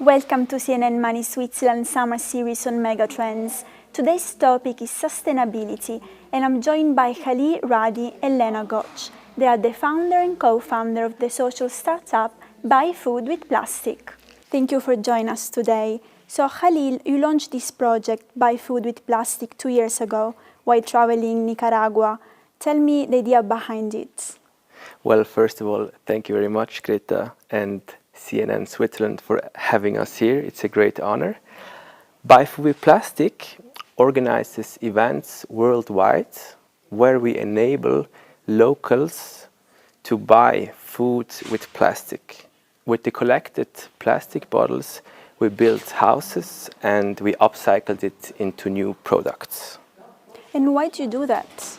Welcome to CNNMoney Switzerland Summer Series on Megatrends. Today's topic is sustainability, and I'm joined by Khalil, Radi, and Lena Götsch. They are the founder and co-founder of the social startup Buy Food with Plastic. Thank you for joining us today. So Khalil, you launched this project, Buy Food with Plastic, 2 years ago while traveling Nicaragua. Tell me the idea behind it. Well, first of all, thank you very much, Greta, and CNN Switzerland for having us here. It's a great honor. Buy Food with Plastic organizes events worldwide where we enable locals to buy food with plastic. With the collected plastic bottles, we built houses and we upcycled it into new products. And why do you do that?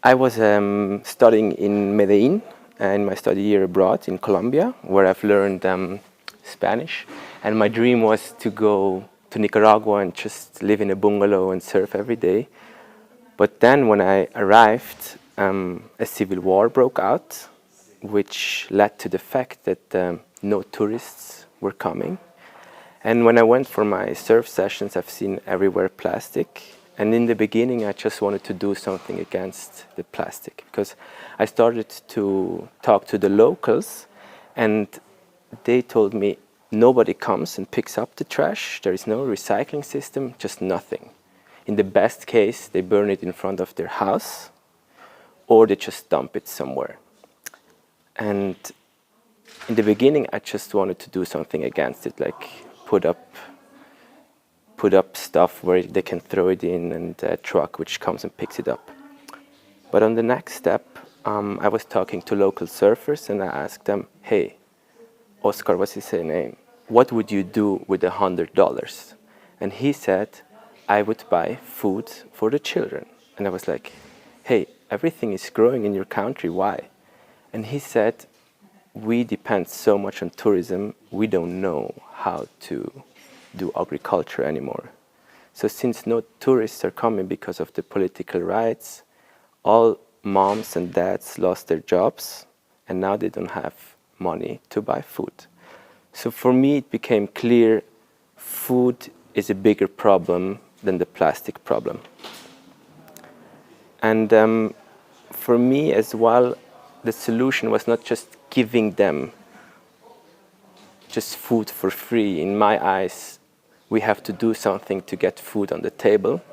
I was studying in Medellin in my study year abroad in Colombia, where I've learned Spanish. And my dream was to go to Nicaragua and just live in a bungalow and surf every day. But then when I arrived, a civil war broke out, which led to the fact that no tourists were coming. And when I went for my surf sessions, I've seen everywhere plastic. And in the beginning, I just wanted to do something against the plastic because I started to talk to the locals and they told me nobody comes and picks up the trash. There is no recycling system, just nothing. In the best case, they burn it in front of their house or they just dump it somewhere. And in the beginning, I just wanted to do something against it, like put up stuff where they can throw it in and a truck which comes and picks it up. But on the next step, I was talking to local surfers and I asked them, hey, Oscar, what's his name? What would you do with $100? And he said, I would buy food for the children. And I was like, hey, everything is growing in your country, why? And he said, we depend so much on tourism, we don't know how to do agriculture anymore. So since no tourists are coming because of the political riots, all moms and dads lost their jobs and now they don't have money to buy food. So for me it became clear food is a bigger problem than the plastic problem. And for me as well, the solution was not just giving them just food for free. In my eyes, we have to do something to get food on the table.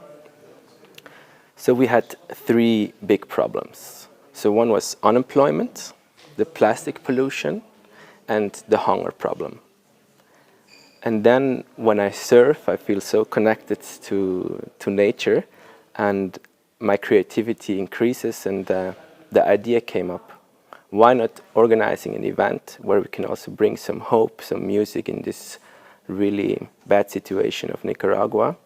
So we had three big problems. So one was unemployment, the plastic pollution, and the hunger problem. And then when I surf, I feel so connected to nature, and my creativity increases, and the idea came up. Why not organizing an event where we can also bring some hope, some music in this really bad situation of Nicaragua?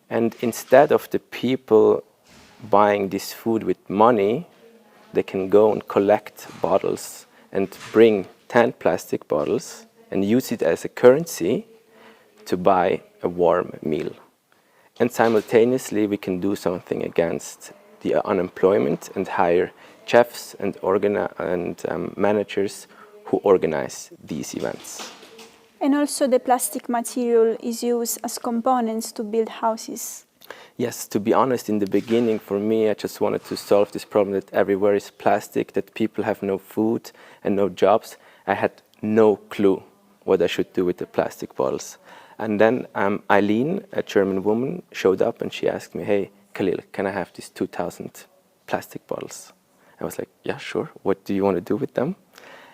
And instead of the people buying this food with money, they can go and collect bottles and bring 10 plastic bottles and use it as a currency to buy a warm meal. And simultaneously, we can do something against the unemployment and hire chefs and managers who organize these events. And also the plastic material is used as components to build houses. Yes, to be honest, in the beginning for me, I just wanted to solve this problem that everywhere is plastic, that people have no food and no jobs. I had no clue what I should do with the plastic bottles. And then Eileen, a German woman, showed up and she asked me, hey, Khalil, can I have these 2,000 plastic bottles? I was like, yeah, sure. What do you want to do with them?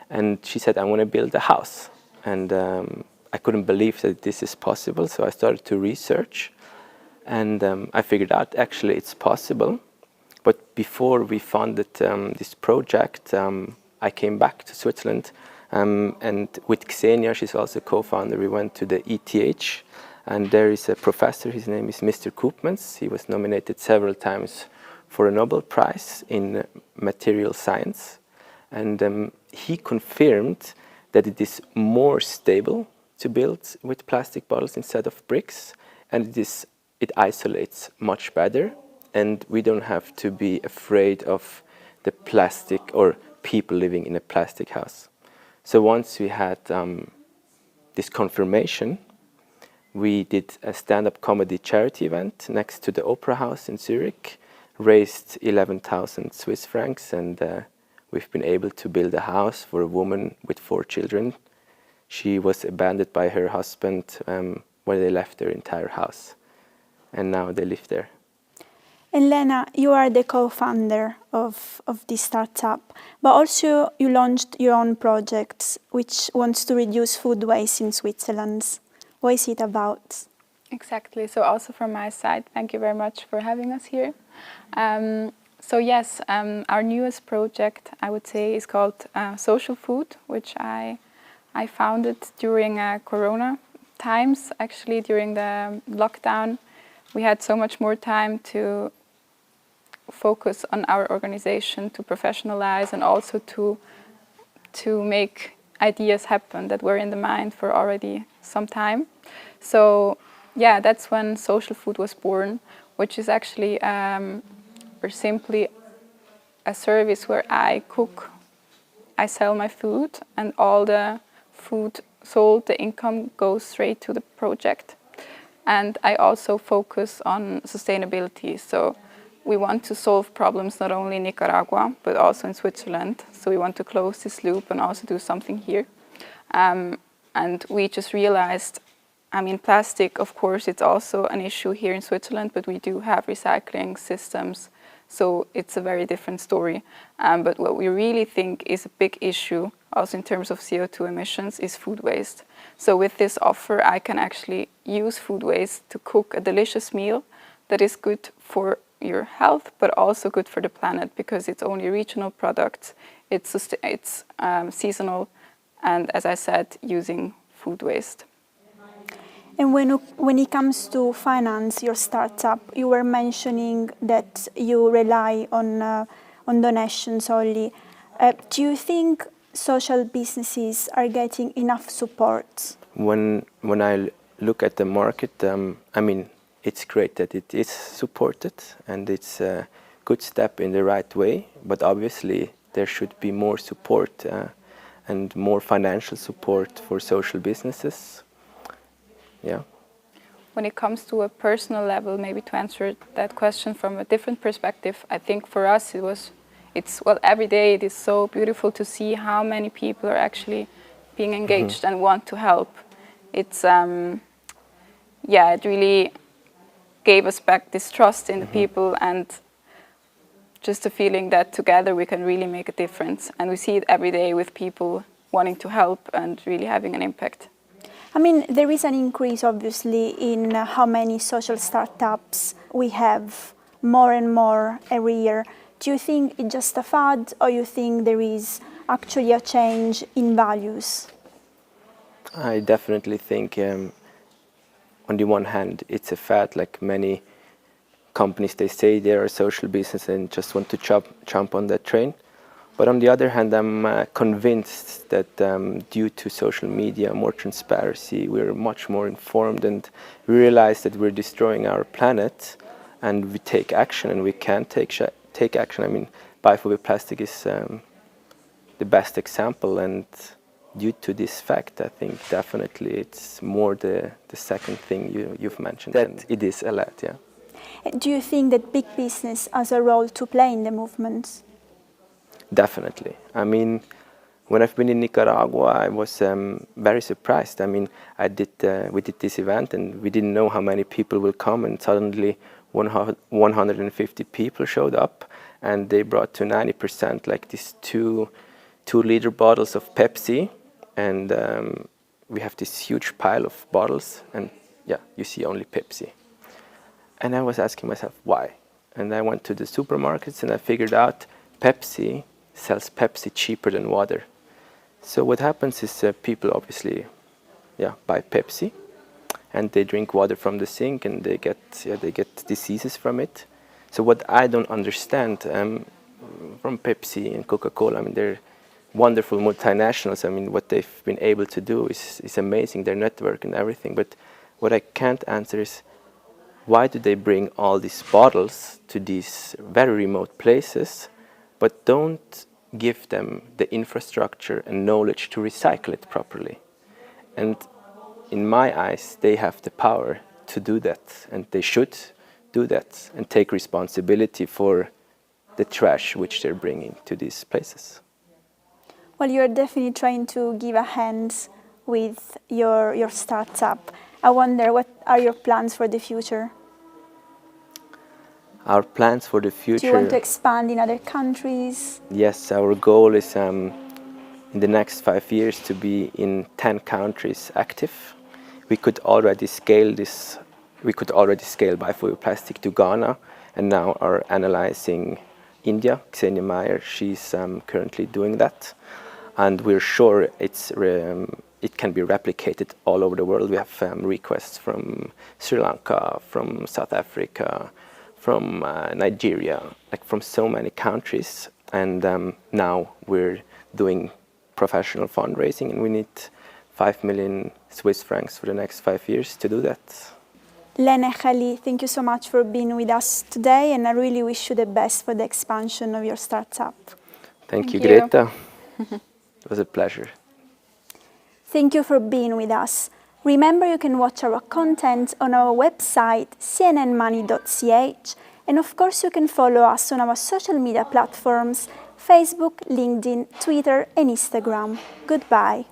And she said, I want to build a house. And I couldn't believe that this is possible. So I started to research. And I figured out, actually, it's possible. But before we funded this project, I came back to Switzerland. And with Xenia, she's also co-founder, we went to the ETH. And there is a professor, his name is Mr. Koopmans. He was nominated several times for a Nobel Prize in material science. And he confirmed that it is more stable to build with plastic bottles instead of bricks. And it isolates much better. And we don't have to be afraid of the plastic or people living in a plastic house. So once we had this confirmation, we did a stand-up comedy charity event next to the Opera House in Zürich, raised 11,000 Swiss francs, and we've been able to build a house for a woman with 4 children. She was abandoned by her husband when they left their entire house, and now they live there. And Lena, you are the co-founder of this startup, but also you launched your own project, which wants to reduce food waste in Switzerland. What is it about? Exactly. So also from my side, thank you very much for having us here. So yes, our newest project, I would say, is called Social Food, which I founded during Corona times. Actually, during the lockdown, we had so much more time to focus on our organization, to professionalize, and also to make ideas happen that were in the mind for already some time. So yeah, that's when Social Food was born, which is actually or simply a service where I cook, I sell my food, and all the food sold, the income goes straight to the project. And I also focus on sustainability. So we want to solve problems not only in Nicaragua, but also in Switzerland. So we want to close this loop and also do something here. And we just realized, I mean, plastic, of course, it's also an issue here in Switzerland, but we do have recycling systems. So it's a very different story. But what we really think is a big issue, also in terms of CO2 emissions, is food waste. So with this offer, I can actually use food waste to cook a delicious meal that is good for your health, but also good for the planet, because it's only regional products, it's seasonal, and as I said, using food waste. And when it comes to finance your startup, you were mentioning that you rely on donations only. Do you think social businesses are getting enough support? When I look at the market, I mean, it's great that it is supported, and it's a good step in the right way, but obviously there should be more support and more financial support for social businesses. Yeah. When it comes to a personal level, maybe to answer that question from a different perspective, I think for us every day it is so beautiful to see how many people are actually being engaged and want to help. It's it really gave us back this trust in the people, and just a feeling that together we can really make a difference. And we see it every day with people wanting to help and really having an impact. I mean, there is an increase, obviously, in how many social startups we have, more and more every year. Do you think it's just a fad, or you think there is actually a change in values? I definitely think on the one hand, it's a fad, like many companies, they say they are a social business and just want to jump on that train. But on the other hand, I'm convinced that due to social media, more transparency, we're much more informed, and we realize that we're destroying our planet, and we take action, and we can take action. I mean, biophobic plastic is the best example, and due to this fact, I think definitely it's more the second thing you've mentioned, that it is a lot, yeah. Do you think that big business has a role to play in the movement? Definitely. I mean, when I've been in Nicaragua, I was very surprised. I mean, we did this event, and we didn't know how many people will come, and suddenly 150 people showed up, and they brought to 90% like these 2-liter bottles of Pepsi, and we have this huge pile of bottles, and yeah, you see only Pepsi. And I was asking myself, why? And I went to the supermarkets, and I figured out Pepsi sells Pepsi cheaper than water. So what happens is people obviously buy Pepsi, and they drink water from the sink, and they get diseases from it. So what I don't understand from Pepsi and Coca-Cola, I mean, they're wonderful multinationals. I mean, what they've been able to do is amazing, their network and everything. But what I can't answer is, why do they bring all these bottles to these very remote places, but don't give them the infrastructure and knowledge to recycle it properly? And in my eyes, they have the power to do that, and they should do that and take responsibility for the trash which they're bringing to these places. Well, you're definitely trying to give a hand with your startup. I wonder, what are your plans for the future? Our plans for the future... Do you want to expand in other countries? Yes, our goal is in the next 5 years to be in 10 countries active. We could already scale this. We could already scale bioplastic to Ghana, and now are analyzing India. CNNMoney, she's currently doing that, and we're sure it can be replicated all over the world. We have requests from Sri Lanka, from South Africa, from Nigeria, like from so many countries, and now we're doing professional fundraising, and we need 5 million Swiss francs for the next 5 years to do that. Lena and Khalil, thank you so much for being with us today, and I really wish you the best for the expansion of your startup. Thank you, Greta. It was a pleasure. Thank you for being with us. Remember, you can watch our content on our website, cnnmoney.ch, and of course you can follow us on our social media platforms, Facebook, LinkedIn, Twitter and Instagram. Goodbye.